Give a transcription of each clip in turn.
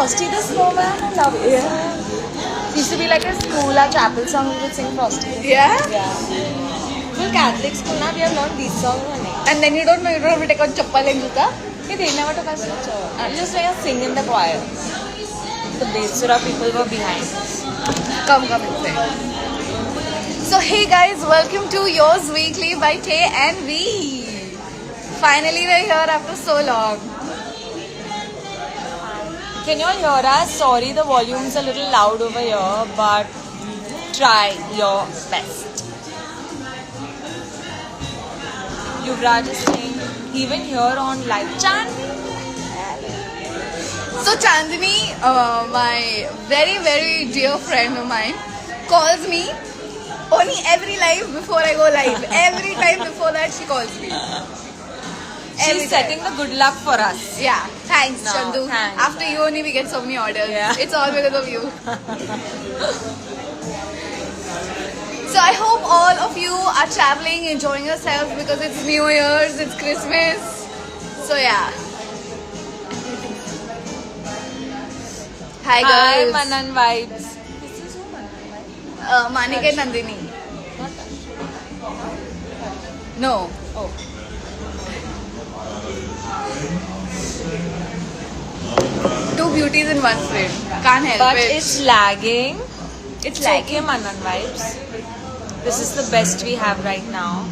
Frosty the Snowman. I love it. Yeah. Used to be like a school, our chapel song, we would sing Frosty the Snowman. Yeah? Yeah. Well, Catholic school now, we have learned these songs only. And then you don't know, you don't have to take out chappal and juta? Hey, they never took us to church. I just like sing in the choir. The Besura people were behind. Come inside. So hey guys, welcome to Yours Weekly by Tay and V. Finally we're here after so long. Can you all hear us? Sorry, the volume's a little loud over here, but try your best. Yuvraj is saying, even here on live Chandni. So Chandni, my very very dear friend of mine, calls me only every live before I go live. Every time before that she calls me. She's setting the good luck for us. Yeah, thanks No, Chandu. thanks. After you only we get so many orders. Yeah. It's all because of you. So I hope all of you are traveling, enjoying yourselves because it's New Year's, it's Christmas. So yeah. Hi Hi, girls. Manan vibes. Manik and Nandini. No. Oh. Two beauties in one frame. Can't help But it. it's lagging. It's It's okay, Manan vibes. This is the best we have right now.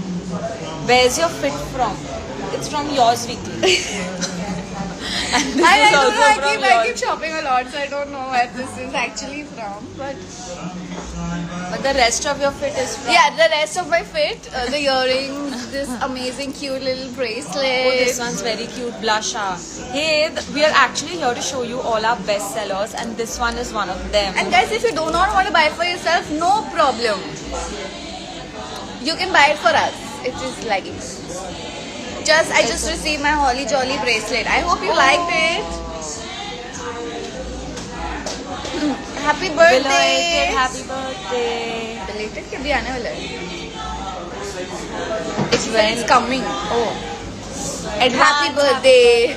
Where's your fit from? It's from Yours Weekly. And this I is don't also know, I from keep yours. shopping a lot, so I don't know where this is actually from. But But the rest of your fit is from. yeah, the rest of my fit, the earrings, this amazing cute little bracelet. Oh, this one's very cute, blusher. Hey, we are actually here to show you all our best sellers, and this one is one of them. And guys, if you do not want to buy it for yourself, no problem. You can buy it for us. It is leggings. I just received my Holly Jolly bracelet. I hope you liked it. Happy Belated birthday. happy birthday. Belated के भी आने वाला है. It's when It's coming. Oh. Happy birthday.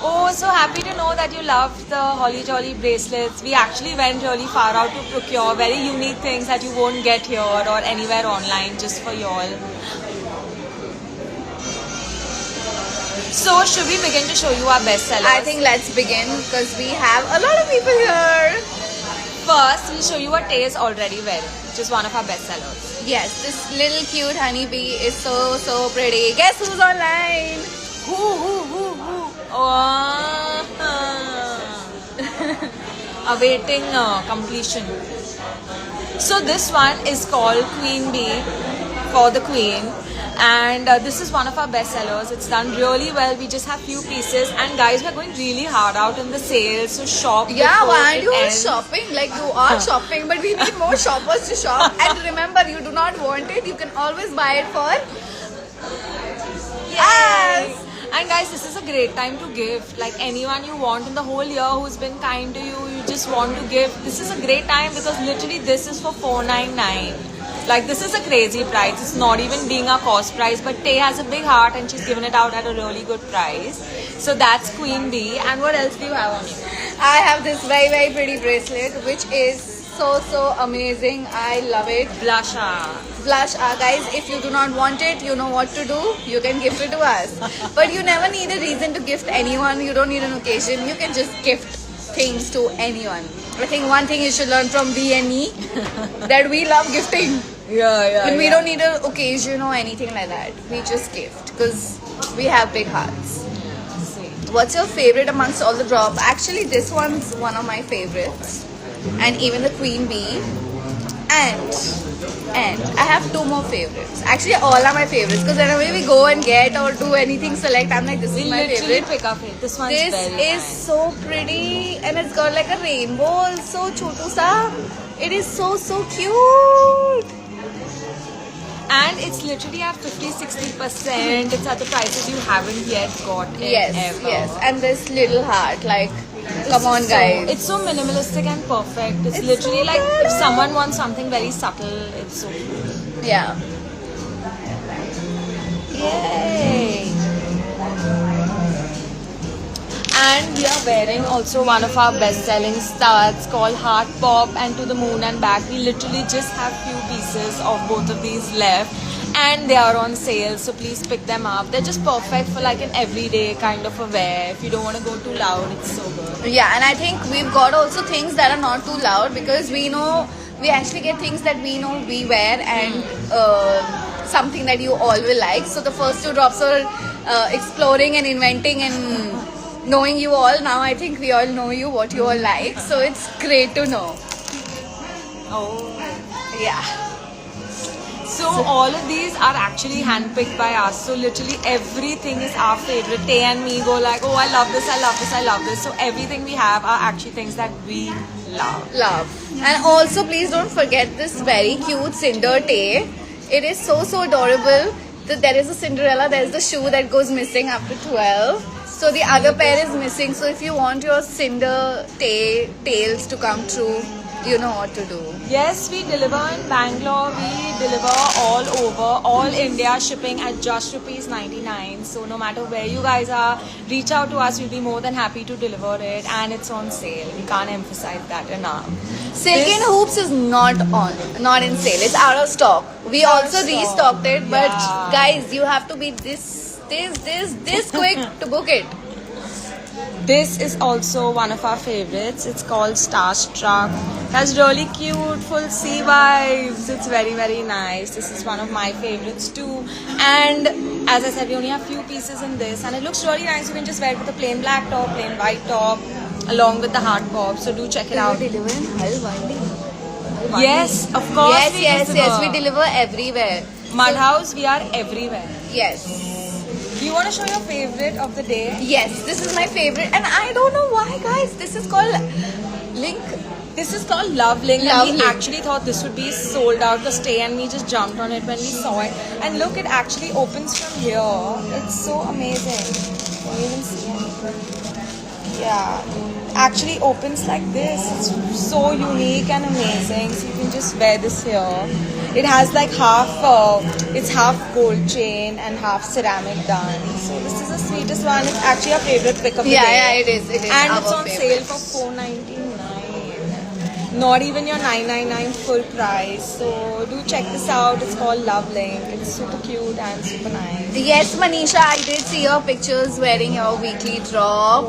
Oh, so happy to know that you loved the Holly Jolly bracelets. We actually went really far out to procure very unique things that you won't get here or anywhere online just for you all. So, should we begin to show you our best sellers? I think let's begin because we have a lot of people here. First, we'll show you what Tay is already wearing, which is one of our best sellers. Yes, this little cute honeybee is so pretty. Guess who's online? Who? Oh. Awaiting completion. So this one is called Queen Bee for the Queen. And this is one of our best sellers. It's done really well. We just have few pieces. And guys, we're going really hard out in the sales. So shop Yeah, before why aren't it you all ends. shopping? Like you are shopping, but we need more shoppers to shop. And remember, you do not want it, you can always buy it for Yes. And guys, this is a great time to gift. Like anyone you want in the whole year who's been kind to you, you just want to give. This is a great time because literally this is for $499. Like this is a crazy price. It's not even being a cost price, but Tay has a big heart and she's given it out at a really good price. So that's Queen Bee. And what else do you have on you? I have this very pretty bracelet, which is so amazing. I love it. Blusher. Blush, guys, if you do not want it, you know what to do. You can gift it to us. But you never need a reason to gift anyone. You don't need an occasion. You can just gift things to anyone. I think one thing you should learn from B and E that we love gifting. Yeah. And we don't need an occasion or anything like that. We just gift because we have big hearts. What's your favorite amongst all the drop? Actually, this one's one of my favorites. And even the Queen Bee. And I have two more favorites. Actually, all are my favorites because whenever we go and get or do anything select, I'm like, this We is my literally favorite. pick up it. This one's This very is nice. so pretty and it's got like a rainbow also, chotu sa. It is so cute. And it's literally at 50-60%. It's at the prices you haven't yet got it ever. Yes. And this little heart, like, come on, guys. It's so minimalistic and perfect. It's It's literally so like if pretty. someone wants something very subtle, it's so cute. Yeah. Yay! And we are wearing also one of our best-selling studs called Heart Pop and To the Moon and Back. We literally just have few pieces of both of these left, and they are on sale, so please pick them up. They're just perfect for like an everyday kind of a wear. If you don't want to go too loud, it's so good. Yeah, and I think we've got also things that are not too loud, because we know we actually get things that we know we wear, and something that you all will like. So the first two drops are exploring and inventing and knowing you all. Now I think we all know you, what you all like, so it's great to know. Oh. Yeah. So all of these are actually handpicked by us. So literally everything is our favorite. Tay and me go like, oh, I love this, I love this, I love this. So everything we have are actually things that we love. And also please don't forget this very cute Cinder Tay. It is so adorable. There is a Cinderella, there is the shoe that goes missing after 12. So the other pair is missing. So if you want your Cinder Tay tails to come true, you know what to do. Yes, we deliver in Bangalore. We deliver all over, all India, shipping at just ₹99. So no matter where you guys are, reach out to us. We'll be more than happy to deliver it, and it's on sale. We can't emphasize that enough. Silken Hoops is not in sale. It's out of stock. We also restocked it, but guys, you have to be this quick to book it. This is also one of our favorites. It's called Starstruck. It has really cute full sea vibes. It's very nice. This is one of my favorites too. And as I said, we only have few pieces in this, and it looks really nice. You can just wear it with a plain black top, plain white top, along with the Heart Pop. So do check it out. We deliver in Halwandi. Yes, of course. Yes. We deliver everywhere. Mud House, we are everywhere. Yes. Do you want to show your favorite of the day? Yes, this is my favorite, and I don't know why, guys. This is called Link. This is called Love Link, Love and we Link. actually thought this would be sold out. The Stay and me just jumped on it when we saw it. And look, it actually opens from here. It's so amazing. Can you even see anything? Yeah. It actually opens like this. It's so unique and amazing. So you can just wear this here. It has like it's half gold chain and half ceramic done. So this is the sweetest one. It's actually our favorite pick of the day. Yeah, it is. And our it's on favorite. sale for $4.99. Not even your $9.99 full price. So do check this out. It's called Love Link. It's super cute and super nice. Yes, Manisha, I did see your pictures wearing your weekly drop.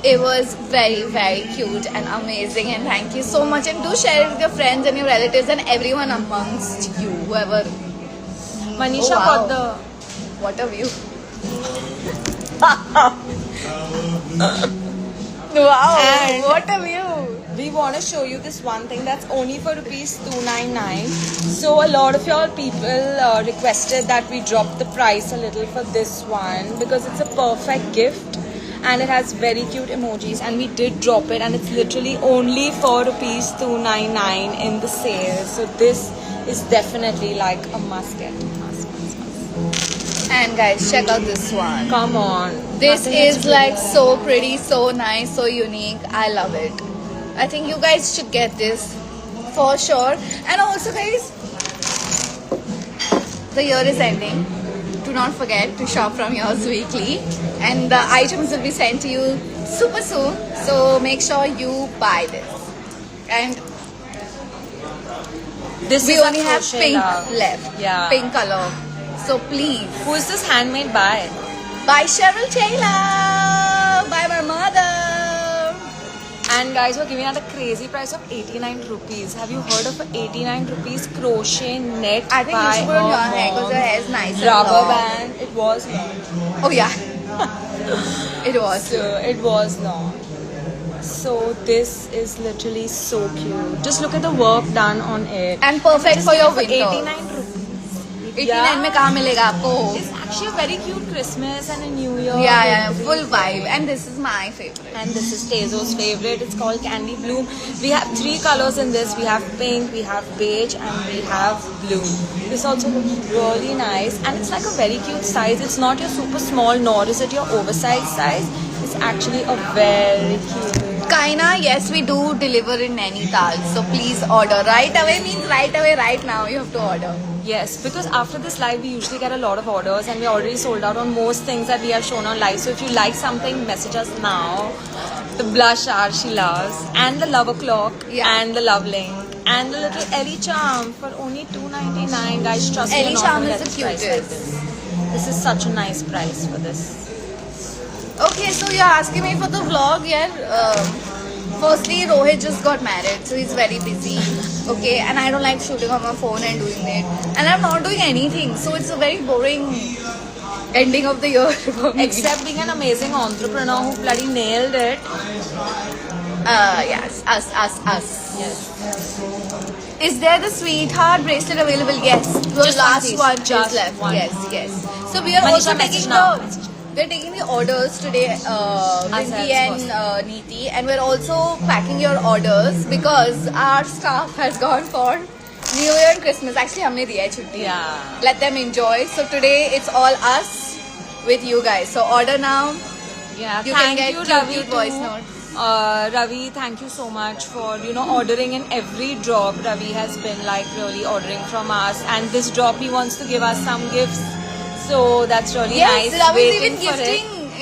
It was very cute and amazing, and thank you so much. And do share it with your friends and your relatives and everyone amongst you, whoever. Manisha got wow. the... What a view. Wow, And- what a view. We want to show you this one thing that's only for ₹299. So a lot of your people requested that we drop the price a little for this one, because it's a perfect gift and it has very cute emojis, and we did drop it, and it's literally only for ₹299 in the sale. So this is definitely like a must get. And guys, check out this one. Come on. This Nothing is like prettier. so pretty, so nice, so unique. I love it. I think you guys should get this for sure. And also guys, the year is ending. Do not forget to shop from Yours Weekly, and the items will be sent to you super soon. So make sure you buy this. And This we is only a have crochet pink love. left. Yeah. Pink color. So please. Who is this handmade by? By Cheryl Taylor. By my mother. And guys, we're giving out a crazy price of 89 rupees. Have you heard of 89 rupees crochet net I think you should put it on your hair because your hair is nice and rubber long. band. It was long. Oh yeah. It was. So it was long. So this is literally so cute. Just look at the work done on it. And perfect Just for your for winter. 89 rupees. 89 में कहाँ मिलेगा आपको? It's actually a very cute Christmas and a New Year. Yeah, full vibe. And this is my favorite. And this is Tezo's favorite. It's called Candy Bloom. We have 3 colors in this. We have pink, we have beige, and we have blue. This also looks really nice, and it's like a very cute size. It's not your super small, nor is it your oversized size. It's actually a very cute Kaina, yes, we do deliver in Nainital. So please order. Right away means right away, right now. You have to order. Yes, because after this live, we usually get a lot of orders and we're already sold out on most things that we have shown on live. So if you like something, message us now. The blush Arshi loves, and the Lover Clock, Yeah. and the Love Link, and the little Ellie Charm for only $2.99. Guys, trust me, Ellie you're not Charm gonna is get the this price like cutest. this. This is such a nice price for this. Okay, so you're asking me for the vlog, yeah. Firstly, Rohit just got married, so he's very busy. Okay, and I don't like shooting on my phone and doing it. And I'm not doing anything, so it's a very boring ending of the year for me. Except being an amazing entrepreneur who bloody nailed it. Yes, us. Yes. Is there the sweetheart bracelet available? Yes. The Just one last piece. one is Just left. one. Yes. So we are Manisha, also message taking now. we're taking the orders today, Vinky and Neeti, and we're also packing your orders because our staff has gone for New Year and Christmas. Actually, हमने दिया है छुट्टी. Yeah. Let them enjoy. So today it's all us with you guys. So order now. Yeah, You can thank get you, cute, Ravi. cute voice notes. Ravi, thank you so much for ordering in every drop. Ravi has been like really ordering from us, and this drop he wants to give us some gifts. So that's really Yes, nice. Ravi's Waiting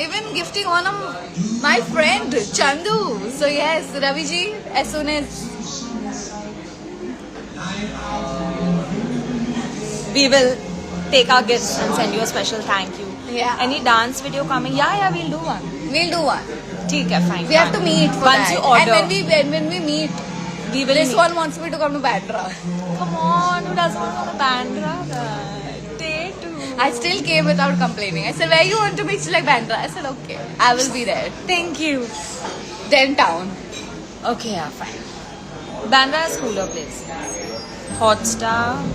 even for it. gifting one of my friend Chandu. So yes, Ravi ji, as soon as We will take our gifts and send you a special thank you. Yeah. Any dance video coming? Yeah, we'll do one. we'll do one. ठीक है, fine. We have to meet for Once that. you order, And when we meet, we will this meet. one wants me to come to Bandra. Come on, who doesn't want to go to Bandra? Day two. I still came without complaining. I said, where you want to meet? She's like, Bandra. I said, okay, I will be there. Thank you. Then town. Okay, yeah, fine. Bandra is cooler place. Hotstar.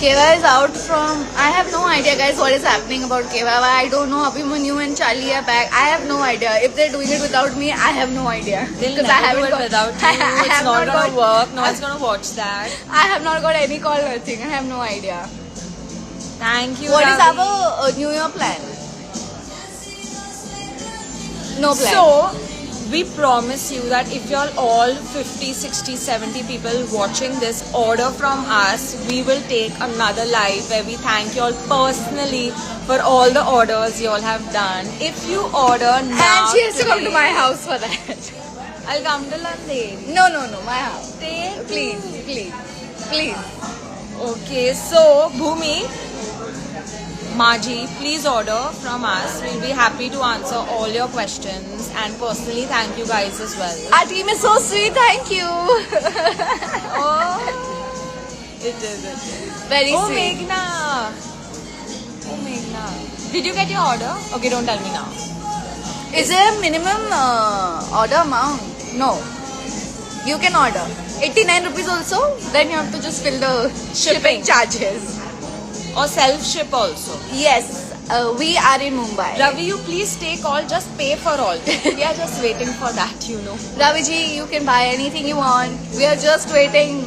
Keva is out from. I have no idea, guys, what is happening about Keva. I don't know. Abhimanyu and Charlie are back. I have no idea. If they're doing it without me, I have no idea. They'll Because never do it without you. I It's have not gonna got- work. No one's gonna watch that. I have not got any call, nothing. I have no idea. Thank you. What is Ravi. our New Year plan? No plan. So, we promise you that if you're all 50, 60, 70 people watching this, order from us. We will take another live where we thank you all personally for all the orders you all have done. If you order now, and she has to come to today, my house for that. I'll come to London. No, my house. Take Please. Okay, so Bhumi, Maji, please order from us. We'll be happy to answer all your questions and personally thank you guys as well. Our team is so sweet. Thank you. Oh, it is. Very Oh, sweet. Meghna. Did you get your order? Okay, don't tell me now. Is there a minimum order amount? No. You can order 89 rupees also. Then you have to just fill the shipping charges. Or self-ship also. Yes, we are in Mumbai. Ravi, you please take all, just pay for all. We are just waiting for that, Ravi ji, you can buy anything you want. We are just waiting.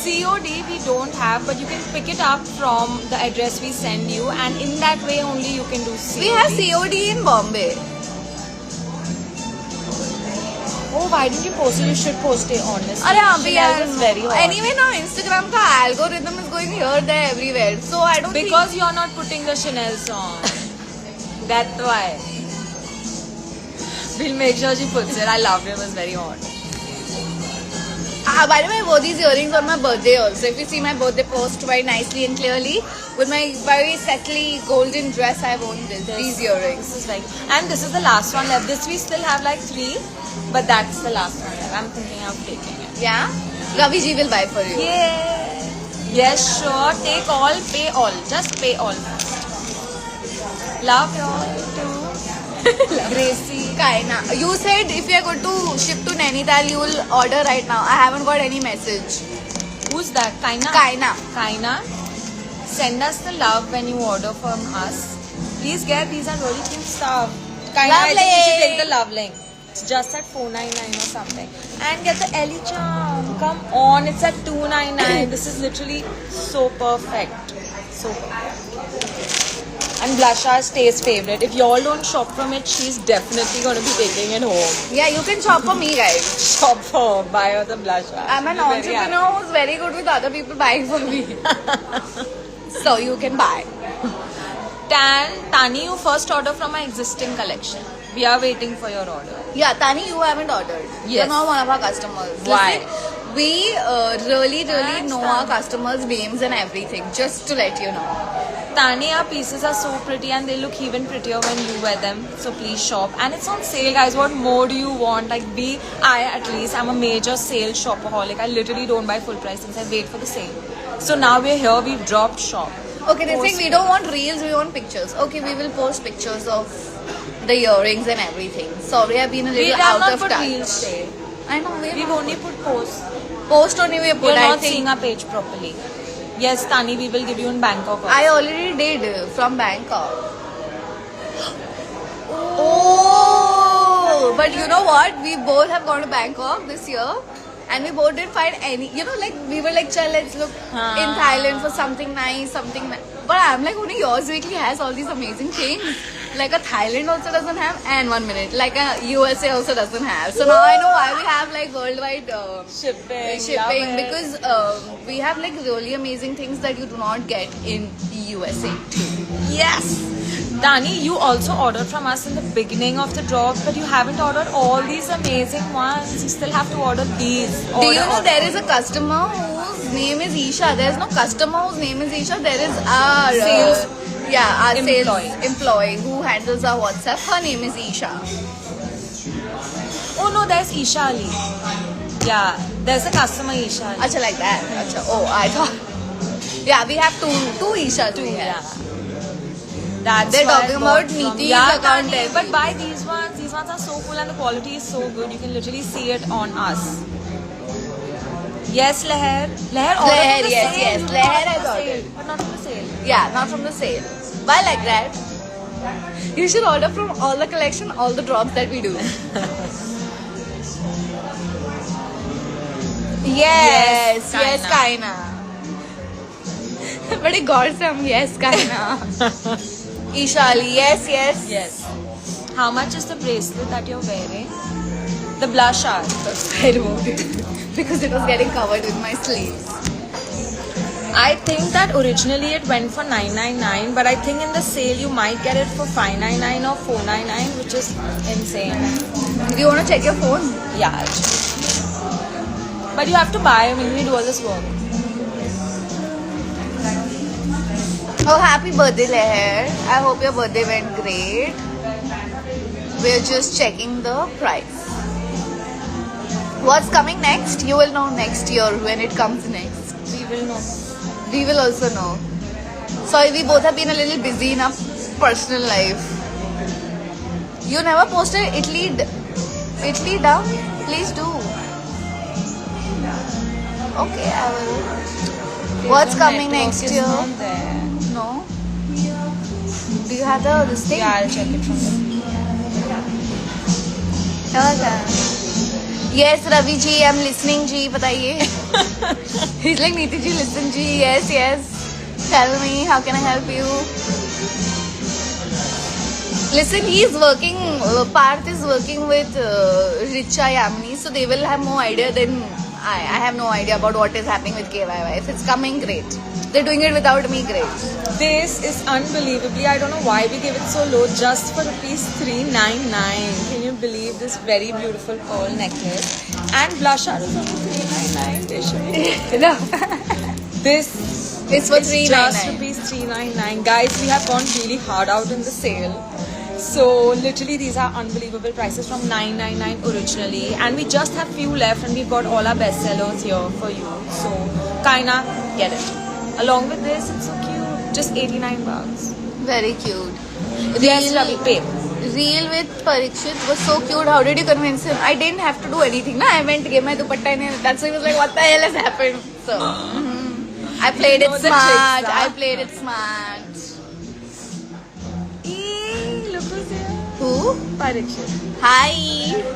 COD we don't have, but you can pick it up from the address we send you, and in that way only you can do COD. We have COD in Bombay. Oh, why didn't you post it? You should post it, honestly. अरे हाँ भी Chanel यार. was very hot. Anyway, now Instagram का algorithm is going here, there, everywhere. So I don't Because you're not putting the Chanel song. That's why. We'll make sure she puts it. I loved it. It was very hot. By the way, I wore these earrings on my birthday also. If you see my birthday post very nicely and clearly, with my very settly golden dress, I worn these earrings. This is like, and this is the last one left. This we still have like 3, but that's the last one left. I'm thinking of taking it. Yeah? Ravi ji will buy for you. Yeah. Yes, sure. Take all, pay all. Just pay all. Love you all too. Gracie. Kaina. You said if you are going to ship to Nainital, you will order right now. I haven't got any message. Who's that? Kaina? Kaina. Send us the love when you order from us. Please get, these are really cute stuff. Kaina, I think you should take the love link. It's just at $4.99 or something. And get the Ellie Charm. Come on, it's at $2.99. This is literally so perfect. So perfect. And Blushar's taste favorite. If y'all don't shop from it, she's definitely going to be taking it home. Yeah, you can shop for me, guys. Shop for her, buy her the blusher. I'm an She'll be very entrepreneur who's very good with other people buying for me. So you can buy. Tani, you first order from my existing collection. We are waiting for your order. Yeah, Tani, you haven't ordered. You're Yes. not one of our customers. Why? Listen, we really know our customers' names and everything. Just to let you know. Tani, our pieces are so pretty and they look even prettier when you wear them. So please shop. And it's on sale, guys. What more do you want? Like I at least, I'm a major sale shopaholic. I literally don't buy full price things. I wait for the sale. So now we're here. We've dropped shop. Okay, they think we don't want reels, we want pictures. Okay, we will post pictures of the earrings and everything. Sorry, I've been a We little have out not of put touch. reels there. I know, We've only put posts. post only we put. You're I not think seeing our page properly. Yes, Tani, we will give you in Bangkok also. I already did from Bangkok. Oh, but you know what? We both have gone to Bangkok this year, and we both didn't find any. You know, like we were like, "Chal, let's look in Thailand for something nice, something." But I'm like, only yours weekly has all these amazing things. Like a Thailand also doesn't have, and 1 minute, like a USA also doesn't have. So now I know why we have like worldwide shipping. shipping love it. because we have like really amazing things that you do not get in USA too. Yes. Dani, you also ordered from us in the beginning of the drop, but you haven't ordered all these amazing ones. You still have to order these. Do you know there is a customer whose name is Isha? There is no customer whose name is Isha. There is our Sales our employee. sales employee who handles our WhatsApp. Her name is Isha. Oh no, there's Isha Ali. Yeah, there's a customer Isha Ali. Acha, like that. Acha. Oh, I thought. Yeah, we have two Ishas. Too, we have. yeah. That's They're why I talking bought about from- Niti's yeah, account Dani, every- but buy these ones. These ones are so cool and the quality is so good. You can literally see it on us. Yes, Leher. Leher, order Leher, from the yes, sale. yes. You Leher order has from the ordered. sale, but not from the sale. Yeah, not from the sale. Why like that? You should order from all the collection, all the drops that we do. Yes, yes, Kaina. But it got some yes, Kaina. Ishali, yes, yes. Yes. How much is the bracelet that you're wearing? The blusher. I removed it because it was getting covered with my sleeves. I think that originally it went for $999, but I think in the sale you might get it for $599 or $499, which is insane. Do you want to check your phone? Yeah. But you have to buy. I mean, we do all this work. Oh, happy birthday, Leher. I hope your birthday went great. We're just checking the price. What's coming next? You will know next year when it comes next. We will know. We will also know. Sorry, we both have been a little busy in our personal life. You never posted Italy down? Please do. Okay, I will. What's The coming network next is year? not there. No. Do you have this thing? Yeah, I'll check it from there. Okay. Yes, Ravi ji, I'm listening ji, bataiye. He's like, Niti ji, listen ji, yes, yes. Tell me, how can I help you? Listen, he's working, Parth is working with Richa Yamini, so they will have more idea than I have no idea about what is happening with KYY. If it's coming, great. They're doing it without me, great. This is unbelievably, I don't know why we give it so low, just for rupees 399. Can you believe this very beautiful pearl necklace? And blusher is only 399. They should be. No. This It's for is just 399. rupees 399. Guys, we have gone really hard out in the sale. So literally these are unbelievable prices from 999 originally, and we just have few left and we've got all our bestsellers here for you. So Kaina, get it. Along with this, it's so cute. Just 89 bucks. Very cute. Yes, Ravi, pay. Reel with Parikshit was so cute. How did you convince him? I didn't have to do anything. I went to get my dupatta and that's why he was like, what the hell has happened? So, I played You it know the smart. tricks, huh? I played it smart. Eee, look who's here. Who? Parikshit. Hi.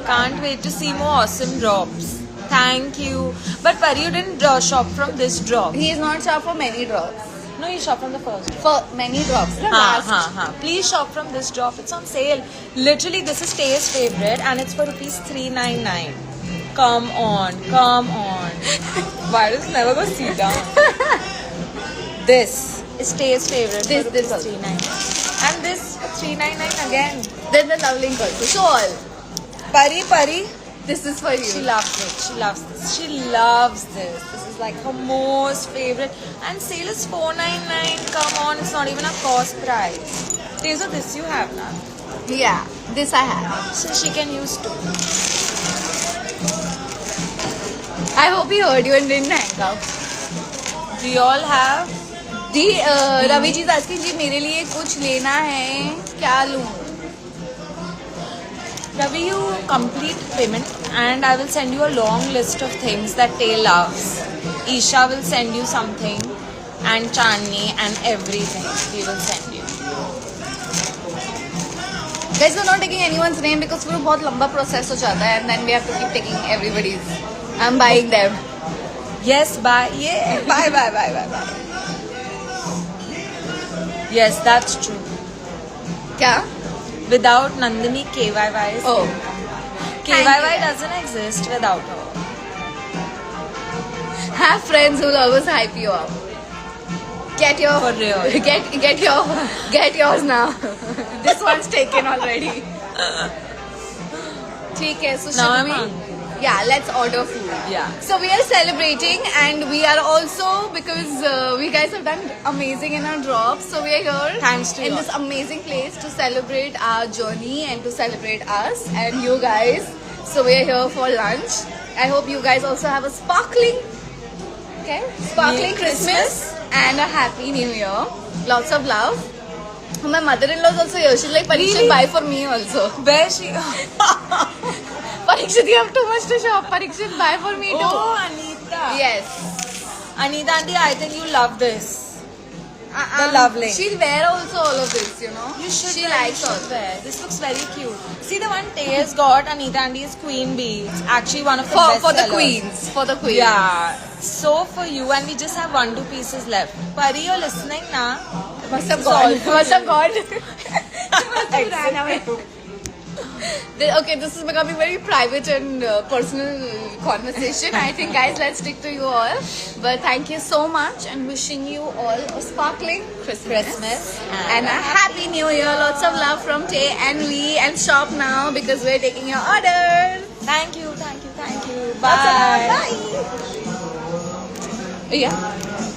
Can't wait to see more awesome drops. Thank you. But Pari, you didn't shop from this drop. He is not sure for many drops. No, you shop from the first drop. For many drops. The last. Please shop from this drop. It's on sale. Literally, this is Tay's favorite and it's for rupees 399. Come on. Why does it never go see down? This is Tay's favorite. This for rupees also. 399. And this 399 again. Then the love link also. Show all. Pari. This is for She you. loves it. She loves this. She loves this. This is like her most favorite. And sale is 499. Come on, it's not even a cost price. Taser, this you have now. Yeah, this I have. So she can use too. I hope you heard you and didn't hang up. We all have. Ji Ravi ji asking जी मेरे लिए कुछ लेना है क्या लूँ? Ravi, you complete payment and I will send you a long list of things that Tay loves. Isha will send you something and Chandni and everything we will send you. Guys, we're not taking anyone's name because फिर वो बहुत लंबा process हो जाता है and then we have to keep taking everybody's. I'm buying them. Yes, bye. Yeah, bye. Yes, that's true. क्या? Without Nandini, KYY is Oh. KYY doesn't exist without her. Have friends who will always hype you up. Get your For real. get yours now. This one's taken already. ठीक है, so Now should I'm we? hungry. Yeah, let's order food. Yeah. So we are celebrating and we are also because we guys have done amazing in our drops. So we are here Thanks to in you. this amazing place to celebrate our journey and to celebrate us and you guys. So we are here for lunch. I hope you guys also have a sparkling Merry Christmas and a happy New Year. Lots of love. My mother-in-law is also here. She's like, Parikshit, Really? buy for me also. Where she? Parikshit, you have too much to shop. Parikshit, buy for me too. Oh, Anita. Yes. Anita auntie, I think you love this. The love link. She'll wear also all of this, you know. You should She wear, likes you should all. wear. This looks very cute. See the one Tay has got, Anita Auntie's Queen Beads. Actually one of the best For the sellers. queens. For the queens. Yeah. So for you and we just have 1-2 pieces left. Pari, you're listening now? Must have It's all gone. for Must you. have gone. Must have ran away. Okay, this is becoming very private and personal conversation. I think, guys, let's stick to you all. But thank you so much and wishing you all a sparkling Christmas and a happy New Year. Lots of love from Tay and Lee. And shop now because we're taking your orders. Thank you. Lots of love. Bye. Bye. Yeah.